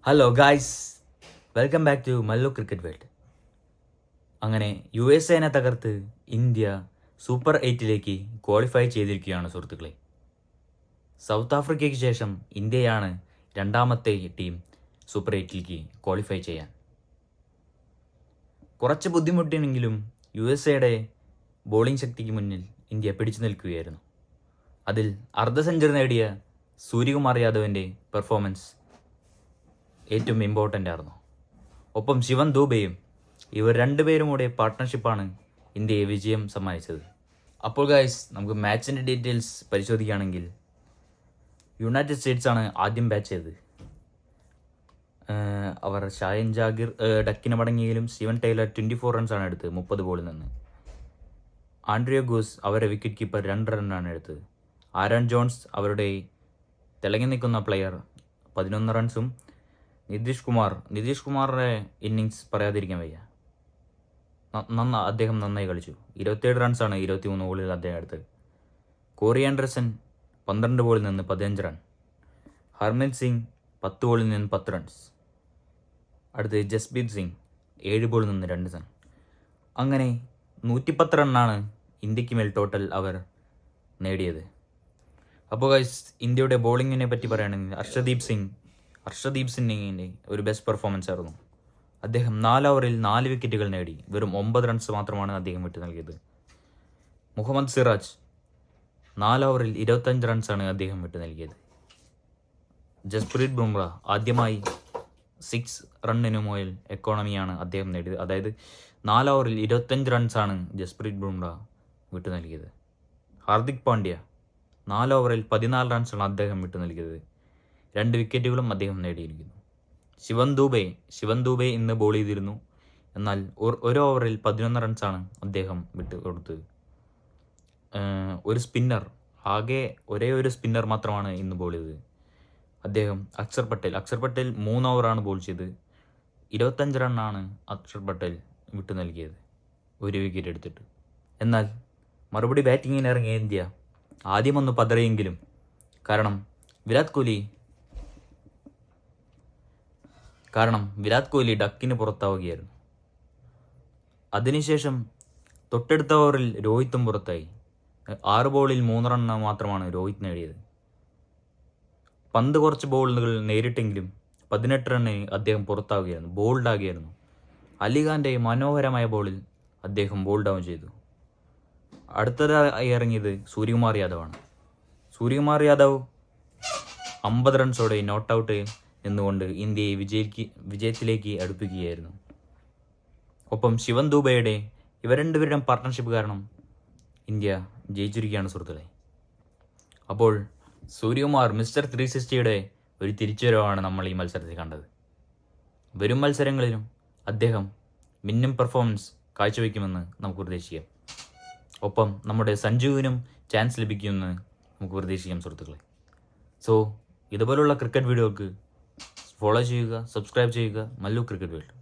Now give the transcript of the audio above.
Hello guys, welcome back to Mallu cricket world. അങ്ങനെ USA തകർത്ത് India super 8ലേക്ക് qualify ചെയ്തിരിക്കുകയാണ് സുഹൃത്തുക്കളെ. സൗത്ത് ആഫ്രിക്കയ്ക്ക് ശേഷം ഇന്ത്യയാണ് രണ്ടാമത്തെ ടീം സൂപ്പർ 8ലേക്ക് ക്വാളിഫൈ ചെയ്യാൻ. കുറച്ച് ബുദ്ധിമുട്ടിനെങ്കിലും USA ബോളിംഗ് ശക്തിക്ക് മുന്നിൽ ഇന്ത്യ പിടിച്ചു നിൽക്കുകയായിരുന്നു. അതിൽ അർദ്ധ സെഞ്ചുറി നേടിയ സൂര്യകുമാർ യാദവിൻ്റെ പെർഫോമൻസ് ഏറ്റവും ഇമ്പോർട്ടൻ്റ് ആയിരുന്നു. ഒപ്പം ശിവൻ ദൂബെയും, ഇവർ രണ്ടുപേരും കൂടെ പാർട്ട്ണർഷിപ്പാണ് ഇന്ത്യയെ വിജയം സമ്മാനിച്ചത്. അപ്പോൾ ഗൈസ്, നമുക്ക് മാച്ചിൻ്റെ ഡീറ്റെയിൽസ് പരിശോധിക്കുകയാണെങ്കിൽ യുണൈറ്റഡ് സ്റ്റേറ്റ്സ് ആണ് ആദ്യം ബാറ്റ് ചെയ്തത്. അവർ ഷാഹിൻ ജാഗിർ ഡക്കിന് മടങ്ങിയെങ്കിലും സ്റ്റീവൻ ടൈലർ 24 റൺസാണ് എടുത്തത് 30 ബോളിൽ നിന്ന്. ആൻഡ്രിയോ ഗൂസ് അവരുടെ വിക്കറ്റ് കീപ്പർ 2 റണ്ണാണ് എടുത്തത്. ആരോൺ ജോൺസ് അവരുടെ തിളങ്ങി നിൽക്കുന്ന പ്ലെയർ 11 റൺസും. നിതീഷ് കുമാറിൻ്റെ ഇന്നിങ്സ് പറയാതിരിക്കാൻ വയ്യ. അദ്ദേഹം നന്നായി കളിച്ചു. 27 റൺസാണ് 23 ബോളിൽ അദ്ദേഹം എടുത്തത്. കോറി ആൻഡർസൺ 12 ബോളിൽ നിന്ന് 15 റൺ. ഹർമീത് സിംഗ് 10 ബോളിൽ നിന്ന് 10 റൺസ്. അടുത്ത് ജസ്പ്രീത് സിംഗ് 7 ബോളിൽ നിന്ന് 2 റൺ. അങ്ങനെ 110 റണ്ണാണ് ഇന്ത്യക്ക് മേൽ ടോട്ടൽ അവർ നേടിയത്. അപ്പോൾ ഗൈസ്, ഇന്ത്യയുടെ ബോളിങ്ങിനെ പറ്റി പറയുകയാണെങ്കിൽ ഹർഷദീപ് സിംഗിൻ്റെ ഒരു ബെസ്റ്റ് പെർഫോമൻസ് ആയിരുന്നു. അദ്ദേഹം 4 ഓവറിൽ 4 വിക്കറ്റുകൾ നേടി വെറും 9 റൺസ് മാത്രമാണ് അദ്ദേഹം വിട്ടു നൽകിയത്. മുഹമ്മദ് സിറാജ് 4 ഓവറിൽ 25 റൺസാണ് അദ്ദേഹം വിട്ടു നൽകിയത്. ജസ്പ്രീത് ബുംറ ആദ്യമായി 6 റണ്ണിനു മുകളിൽ എക്കോണമിയാണ് അദ്ദേഹം നേടിയത്. അതായത് 4 ഓവറിൽ 25 റൺസാണ് ജസ്പ്രീത് ബുംറ വിട്ടു നൽകിയത്. ഹാർദിക് പാണ്ഡ്യ 4 ഓവറിൽ 14 റൺസാണ് അദ്ദേഹം വിട്ടു നൽകിയത്. 2 വിക്കറ്റുകളും അദ്ദേഹം നേടിയിരിക്കുന്നു. ശിവൻ ദൂബെ ഇന്ന് ബോൾ ചെയ്തിരുന്നു. എന്നാൽ 1 ഓവറിൽ 11 റൺസാണ് അദ്ദേഹം വിട്ടു കൊടുത്തത്. ഒരു സ്പിന്നർ, ആകെ ഒരേ ഒരു സ്പിന്നർ മാത്രമാണ് ഇന്ന് ബോൾ ചെയ്തത്. അദ്ദേഹം അക്ഷർ പട്ടേൽ 3 ഓവറാണ് ബോൾ ചെയ്തത്. 25 റണ്ണാണ് അക്ഷർ പട്ടേൽ വിട്ടു നൽകിയത്, 1 വിക്കറ്റ് എടുത്തിട്ട്. എന്നാൽ മറുപടി ബാറ്റിങ്ങിന് ഇറങ്ങിയ ഇന്ത്യ ആദ്യമൊന്ന് പതറിയെങ്കിലും, കാരണം വിരാട് കോഹ്ലി ഡക്കിന് പുറത്താവുകയായിരുന്നു. അതിനുശേഷം തൊട്ടടുത്ത ഓവറിൽ രോഹിത്തും പുറത്തായി. 6 ബോളിൽ 3 റണ്ണ് മാത്രമാണ് രോഹിത് നേടിയത്. പന്ത് കുറച്ച് ബോളുകൾ നേരിട്ടെങ്കിലും 18 റണ്ണിന് അദ്ദേഹം പുറത്താവുകയായിരുന്നു, ബോൾഡാകുകയായിരുന്നു. അലിഖാൻ്റെ മനോഹരമായ ബോളിൽ അദ്ദേഹം ബോൾ ഡൗൺ ചെയ്തു. അടുത്തതായി ഇറങ്ങിയത് സൂര്യകുമാർ യാദവാണ്. സൂര്യകുമാർ യാദവ് 50 റൺസോടെ നോട്ട് ഔട്ട് നിന്നുകൊണ്ട് ഇന്ത്യയെ വിജയത്തിലേക്ക് അടുപ്പിക്കുകയായിരുന്നു. ഒപ്പം ശിവൻ ദൂബെയുടെ ഇവർ രണ്ടുപേരുടെയും പാർട്ട്ണർഷിപ്പ് കാരണം ഇന്ത്യ ജയിച്ചിരിക്കുകയാണ് സുഹൃത്തുക്കളെ. അപ്പോൾ സൂര്യകുമാർ മിസ്റ്റർ 360യുടെ ഒരു തിരിച്ചുവരവാണ് നമ്മൾ ഈ മത്സരത്തിൽ കണ്ടത്. വരും മത്സരങ്ങളിലും അദ്ദേഹം മിന്നും പെർഫോമൻസ് കാഴ്ചവെക്കുമെന്ന് നമുക്ക് പ്രതീക്ഷിക്കാം. ഒപ്പം നമ്മുടെ സഞ്ജുവിനും ചാൻസ് ലഭിക്കുമെന്ന് നമുക്ക് പ്രതീക്ഷിക്കാം സുഹൃത്തുക്കളെ. സോ ഇതുപോലുള്ള ക്രിക്കറ്റ് വീഡിയോക്ക് ഫോളോ ചെയ്യുക, സബ്സ്ക്രൈബ് ചെയ്യുക. Mallu cricket world.